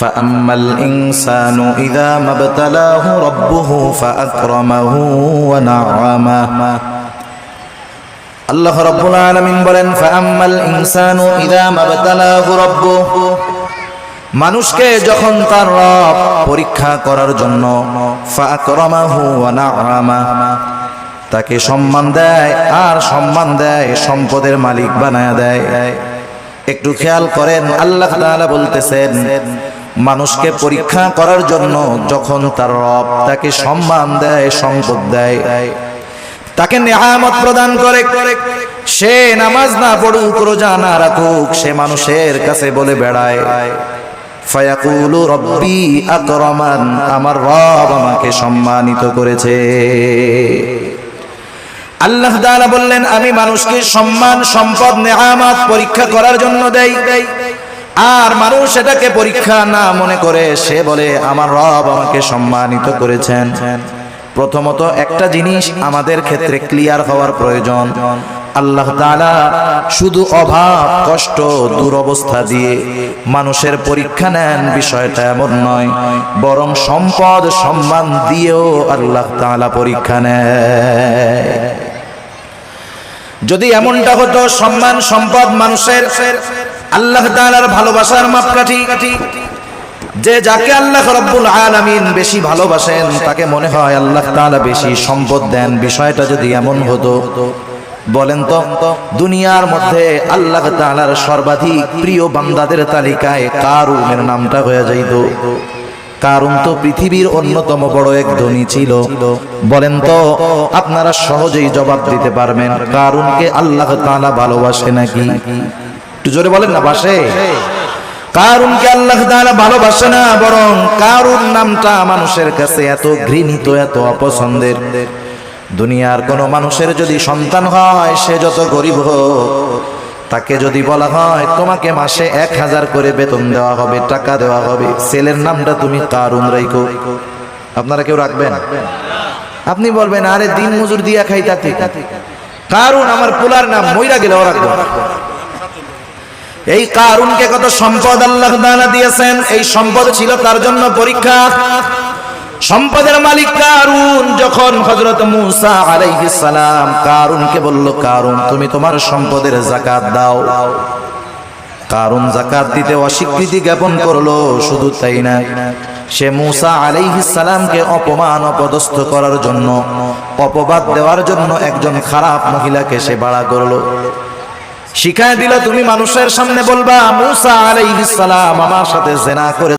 فأما الإنسان إذا ما ابتلاه ربه فأكرمه ونعمه আল্লাহ রাব্বুল আলামিন বলেন ফাআম্মাল ইনসানু ইযা মাবতালাহু রাব্বুহু মানুষকে যখন তার রব পরীক্ষা করার জন্য ফাআকরামাহু ওয়া না'আমা তাকে সম্মান দেয় আর সম্মান দেয় সম্পদের মালিক বানায়া দেয়। একটু খেয়াল করেন আল্লাহ তাআলা বলতেছেন মানুষকে পরীক্ষা করার জন্য যখন তার রব তাকে সম্মান দেয় সম্পদ দেয় তাকে নেয়ামত প্রদান করে সে নামাজ না পড়ুক রোজা না রাখুক সে মানুষের কাছে বলে বেড়ায় ফায়াকুলু রব্বি আকরামান আমার রব আমাকে সম্মানিত করেছে। আল্লাহ তাআলা বললেন আমি মানুষকে সম্মান সম্পদ নেয়ামত পরীক্ষা করার জন্য দেই আর মানুষ এটাকে পরীক্ষা না মনে করে সে বলে আমার রব আমাকে সম্মানিত করেছেন। প্রথমত একটা জিনিস আমাদের ক্ষেত্রে ক্লিয়ার হওয়ার প্রয়োজন আল্লাহ তাআলা শুধু অভাব কষ্ট দুরবস্থা দিয়ে মানুষের পরীক্ষা নেন বিষয়টা এমন নয়, বরং সম্পদ সম্মান দিয়েও আল্লাহ তাআলা পরীক্ষা নেয়। যদি এমনটা হতো সম্মান সম্পদ মানুষের আল্লাহ তাআলার ভালোবাসার মাপকাঠি যে যাকে আল্লাহ রাব্বুল আলামিন বেশি ভালোবাসেন তাকে মনে হয় আল্লাহ তাআলা বেশি সম্পদ দেন, বিষয়টা যদি এমন হতো বলেন তো দুনিয়ার মধ্যে আল্লাহ তাআলার সর্বাধিক প্রিয় বান্দাদের তালিকায় কারুনের নামটা হয়ে যাইত। কারুন তো পৃথিবীর অন্যতম বড় এক ধনী ছিল। বলেন তো আপনারা সহজেই জবাব দিতে পারবেন কারুনকে আল্লাহ তাআলা ভালোবাসে নাকি? একটু জোরে বলেন না বাসে? কারুনকে আল্লাহ তাআলা ভালোবাসে না, বরং কারুন নামটা মানুষের কাছে এত ঘৃণিত এত অপছন্দের। দুনিয়ার কোন মানুষের যদি সন্তান হয় সে যত গরিব হোক তাকে যদি বলা হয় তোমাকে মাসে 1000 করে বেতন দেওয়া হবে টাকা দেওয়া হবে ছেলের নামটা তুমি কারুন রাখো, আপনারা কেউ রাখবেন? আপনি বলবেন আরে দিন মজুর দিয়া খাই তাতে কারুন আমার পোলার নাম মইরা গেলে ওরা রাখবো। এই কারুনকে কত সম্পদ আল্লাহ তাআলা দিয়েছেন, এই সম্পদ ছিল তার জন্য পরীক্ষা। সম্পদের মালিক কারুন যখন হযরত মূসা আলাইহিস সালাম কারুনকে বলল কারুন তুমি তোমার সম্পদের যাকাত দাও, কারুন যাকাত দিতে অস্বীকৃতি জ্ঞাপন করলো। শুধু তাই না সে মূসা আলাইহিস সালামকে অপমান অপদস্থ করার জন্য অপবাদ দেওয়ার জন্য একজন খারাপ মহিলাকে সে ভাড়া করলো, শিখায় দিল তুমি মানুষের সামনে বলবা মূসা আলাইহিস সালাম আমার সাথে জিনা করে